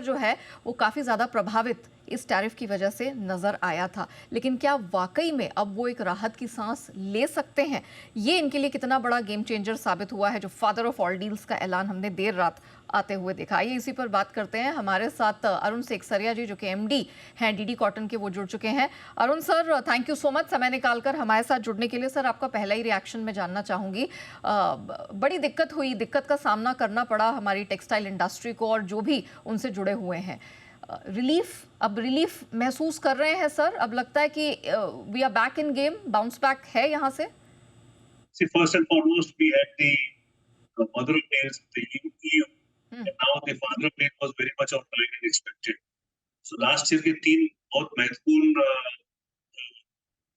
जो है वो काफ़ी ज़्यादा प्रभावित इस टैरिफ की वजह से नज़र आया था। लेकिन क्या वाकई में अब वो एक राहत की सांस ले सकते हैं? ये इनके लिए कितना बड़ा गेम चेंजर साबित हुआ है, जो फादर ऑफ ऑल डील्स का ऐलान हमने देर रात आते हुए देखा। आइए इसी पर बात करते हैं। हमारे साथ अरुण सेकसरिया जी, जो कि एमडी हैं डीडी कॉटन के, वो जुड़ चुके हैं। Arun sir, thank you so much समय निकालकर हमारे साथ जुड़ने के लिए। सर, आपका पहला ही रिएक्शन मैं जानना चाहूँगी। बड़ी दिक्कत का सामना करना पड़ा हमारी टेक्सटाइल इंडस्ट्री को और जो भी उनसे जुड़े हुए हैं। अब रिलीफ महसूस कर रहे हैं सर? अब लगता है कि we are back in game, bounce back है यहाँ से? See, first and foremost, we had the mother of days, the EU, hmm, and now the father of days was very much on time and expected. So last year के तीन बहुत महत्वपूर्ण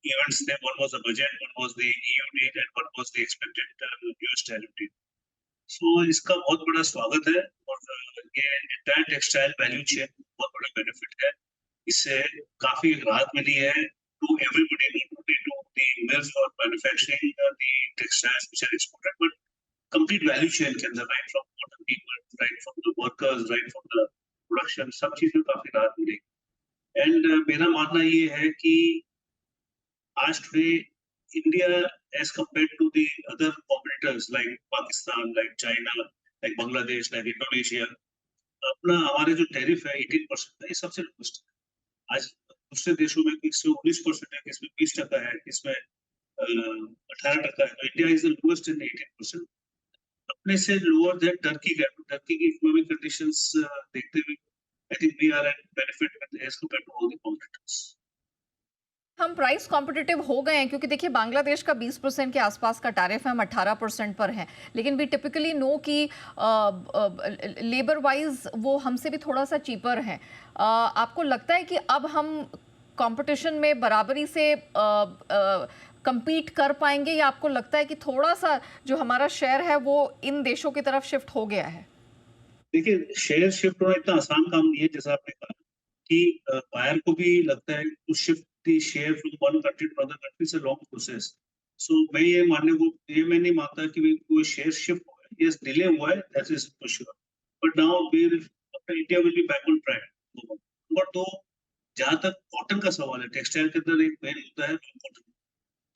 events थे. One was the budget, one was the EU deal, and one was the expected US tariff deal. So इसका बहुत बड़ा स्वागत है और ये entire textile value chain बहुत बड़ा benefit है. इससे काफी राहत मिली है to everybody, not only to the mills or manufacturing the textiles which are exported, but complete value chain के अंदर, right from cotton people, right from the workers, right from the production, सब चीज में काफी राहत मिली. एंड मेरा मानना ये है कि आज today India, as compared to the other competitors like Pakistan, like China, like Bangladesh, like Indonesia, अपना हमारे जो टैरिफ है 18% है, ये सबसे लोएस्ट है. आज दूसरे देशों में किसमें 19% है, किसमें 20% है, किसमें 18% है. तो India is the lowest in 18%. अपने से लोअर देन टर्की है. टर्की की इकोनॉमिक कंडीशंस देखते हुए I think we are at benefit with as compared to all the competitors. हम प्राइस कॉम्पिटिटिव हो गए हैं क्योंकि देखिए बांग्लादेश का 20% के आसपास का टैरिफ है, हम 18% पर हैं। लेकिन वी टिपिकली नो कि लेबर वाइज वो हमसे भी थोड़ा सा चीपर हैं। आपको लगता है कि अब हम कंपटीशन में बराबरी से compete कर पाएंगे, या आपको लगता है कि थोड़ा सा जो हमारा शेयर है वो इन देशों की तरफ शिफ्ट हो गया है? देखिए, शेयर शिफ्ट होना इतना आसान काम नहीं है. जैसा आपने कहा कि बायर को भी लगता है to shift the share from one country to other country is a long process. So मैं नहीं मानता कि कोई शेयर शिफ्ट हुआ है. यस, डिले हुआ है, that is for sure. But now India will be back on track. Number दो, जहां तक कॉटन का सवाल है, टेक्सटाइल के अंदर एक मेन होता है cotton.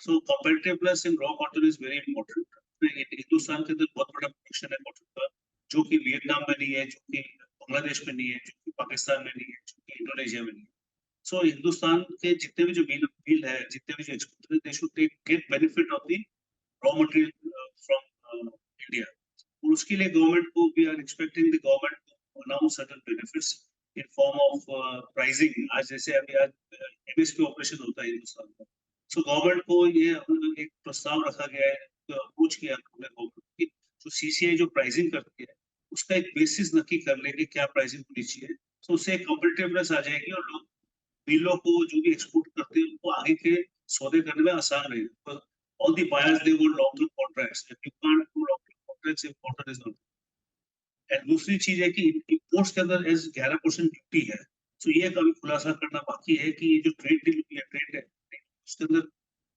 So competitiveness in raw cotton is very important. Hindustan के अंदर बहुत बड़ा प्रोडक्शन है कॉटन का, जो कि वियतनाम में नहीं है, जो कि बांग्लादेश में नहीं है, जो कि पाकिस्तान में नहीं है, जो कि इंडोनेशिया में नहीं है. सो हिंदुस्तान के जितने भी जो मिल है, जितने भी जो exporter, they should get benefit of the raw material from India. और उसके लिए गवर्नमेंट को, we are expecting the government to announce certain benefits in form of pricing. आज जैसे अभी आज एमएसपी ऑपरेशन होता है हिंदुस्तान में. सो गवर्नमेंट को ये एक प्रस्ताव रखा गया है, अप्रोच किया गवर्नमेंट की, जो सीसीआई जो प्राइसिंग करती है उसका एक बेसिस नक्की कर ले कि क्या प्राइसिंग होनी चाहिए. तो उससे कॉम्पिटिटिवनेस आ जाएगी और लोग मिलों को जो भी एक्सपोर्ट करते हैं उनको आगे के सौदे करने में आसान रहेगा. All the buyers they want long term contracts. You can't do long term contracts if cotton is not. And दूसरी चीज है कि इंपोर्ट्स के अंदर एज 11% ड्यूटी है. तो ये कभी खुलासा करना बाकी है कि ये जो ट्रेड डील हुई है, ट्रेड है, उसके अंदर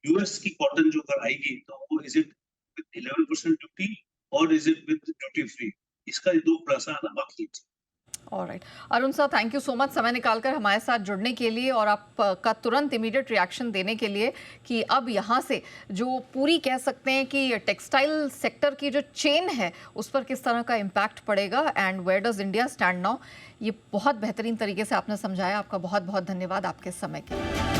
यूएस की कॉटन जो अगर आएगी तो वो इज इट विद 11% ड्यूटी और is it with duty free. इसका दो खुलासा आना बाकी है. Alright Arun sir, thank you so much समय निकालकर हमारे साथ जुड़ने के लिए और आपका तुरंत इमीडिएट रिएक्शन देने के लिए कि अब यहाँ से जो पूरी कह सकते हैं कि टेक्सटाइल सेक्टर की जो चेन है उस पर किस तरह का इम्पैक्ट पड़ेगा and where does India stand now. ये बहुत बेहतरीन तरीके से आपने समझाया। आपका बहुत बहुत धन्यवाद आपके समय के लिए।